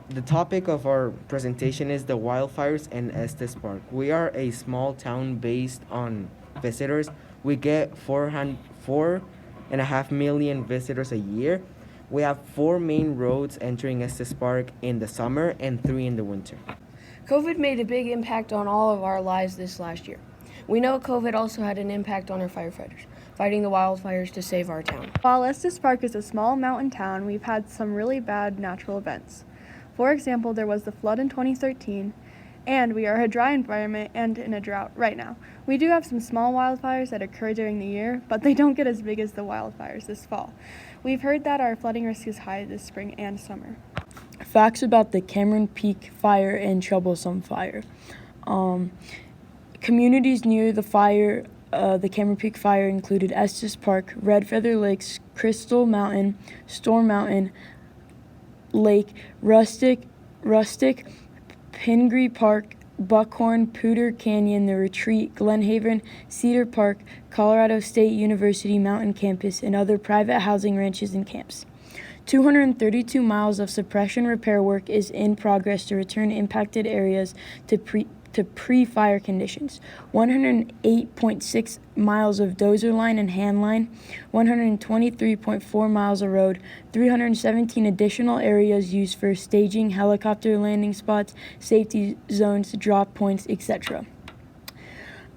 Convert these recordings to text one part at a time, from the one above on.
The topic of our presentation is the wildfires in Estes Park. We are a small town based on visitors. We get 4.5 million visitors a year. We have four main roads entering Estes Park in the summer and three in the winter. COVID made a big impact on all of our lives this last year. We know COVID also had an impact on our firefighters, fighting the wildfires to save our town. While Estes Park is a small mountain town, we've had some really bad natural events. For example, there was the flood in 2013, and we are a dry environment and in a drought right now. We do have some small wildfires that occur during the year, but they don't get as big as the wildfires this fall. We've heard that our flooding risk is high this spring and summer. Facts about the Cameron Peak Fire and Troublesome Fire. Communities near the fire, the Cameron Peak Fire, included Estes Park, Red Feather Lakes, Crystal Mountain, Storm Mountain Lake, Rustic, Pingree Park, Buckhorn, Pooter Canyon, The Retreat, Glenhaven, Cedar Park, Colorado State University Mountain Campus, and other private housing ranches and camps. 232 miles of suppression repair work is in progress to return impacted areas to pre-fire conditions. 108.6 miles of dozer line and hand line, 123.4 miles of road, 317 additional areas used for staging, helicopter landing spots, safety zones, drop points, etc.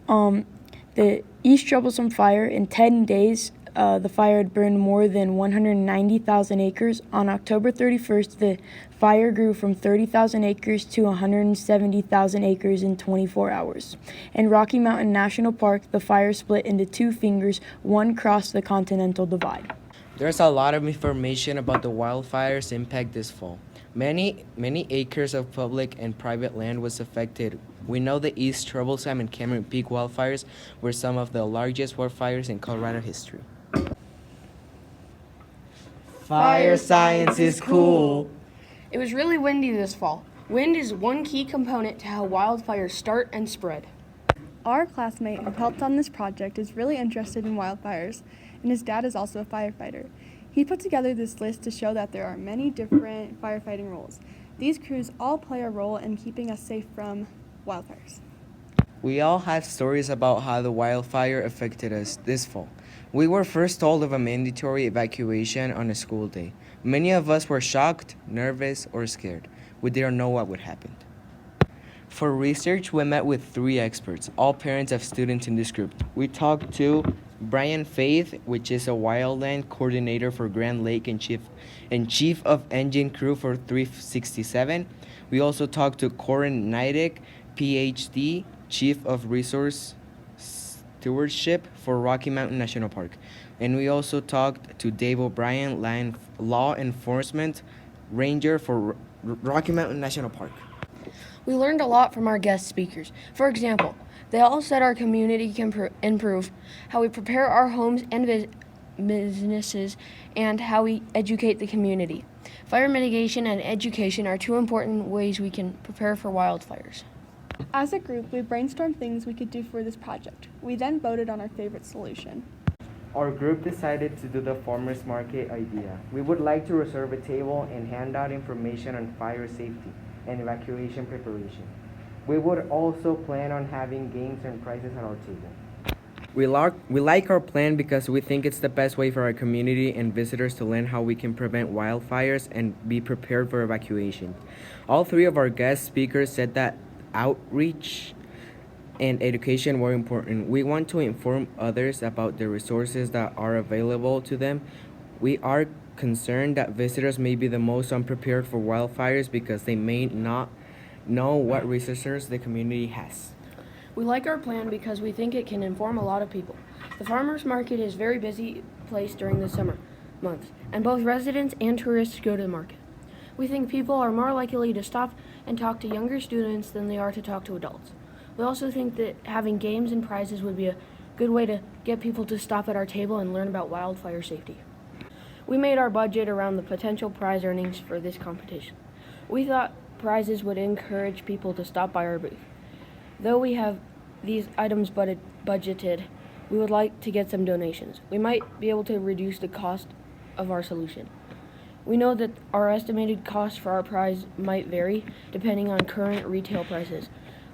The East Troublesome Fire, in 10 days, the fire had burned more than 190,000 acres. On October 31st, the fire grew from 30,000 acres to 170,000 acres in 24 hours. In Rocky Mountain National Park, the fire split into two fingers, one crossed the Continental Divide. There's a lot of information about the wildfires' impact this fall. Many acres of public and private land was affected. We know the East Troublesome and Cameron Peak wildfires were some of the largest wildfires in Colorado history. Fire science is cool. It was really windy this fall. Wind is one key component to how wildfires start and spread. Our classmate who helped on this project is really interested in wildfires, and his dad is also a firefighter. He put together this list to show that there are many different firefighting roles. These crews all play a role in keeping us safe from wildfires. We all have stories about how the wildfire affected us this fall. We were first told of a mandatory evacuation on a school day. Many of us were shocked, nervous, or scared. We didn't know what would happen. For research, we met with three experts, all parents of students in this group. We talked to Brian Faith, which is a wildland coordinator for Grand Lake and chief of engine crew for 367. We also talked to Corin Neidig, PhD, chief of resource stewardship for Rocky Mountain National Park. And we also talked to Dave O'Brien, law enforcement ranger for Rocky Mountain National Park. We learned a lot from our guest speakers. For example, they all said our community can improve, how we prepare our homes and businesses, and how we educate the community. Fire mitigation and education are two important ways we can prepare for wildfires. As a group, we brainstormed things we could do for this project. We then voted on our favorite solution. Our group decided to do the farmers market idea. We would like to reserve a table and hand out information on fire safety and evacuation preparation. We would also plan on having games and prizes at our table. We like our plan because we think it's the best way for our community and visitors to learn how we can prevent wildfires and be prepared for evacuation. All three of our guest speakers said that outreach and education were important. We want to inform others about the resources that are available to them. We are concerned that visitors may be the most unprepared for wildfires because they may not know what resources the community has. We like our plan because we think it can inform a lot of people. The farmers market is a very busy place during the summer months, and both residents and tourists go to the market. We think people are more likely to stop and talk to younger students than they are to talk to adults. We also think that having games and prizes would be a good way to get people to stop at our table and learn about wildfire safety. We made our budget around the potential prize earnings for this competition. We thought prizes would encourage people to stop by our booth. Though we have these items budgeted, we would like to get some donations. We might be able to reduce the cost of our solution. We know that our estimated cost for our prize might vary depending on current retail prices.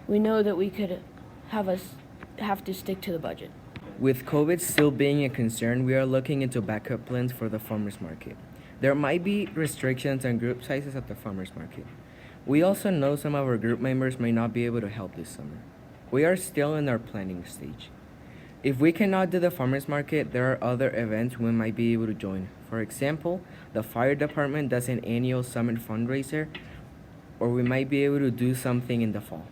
We know that we could have to stick to the budget. With COVID still being a concern, we are looking into backup plans for the farmers market. There might be restrictions on group sizes at the farmers market. We also know some of our group members may not be able to help this summer. We are still in our planning stage. If we cannot do the farmers market, there are other events we might be able to join. For example, the fire department does an annual summit fundraiser, or we might be able to do something in the fall.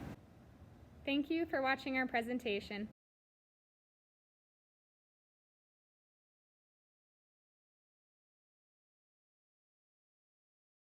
Thank you for watching our presentation.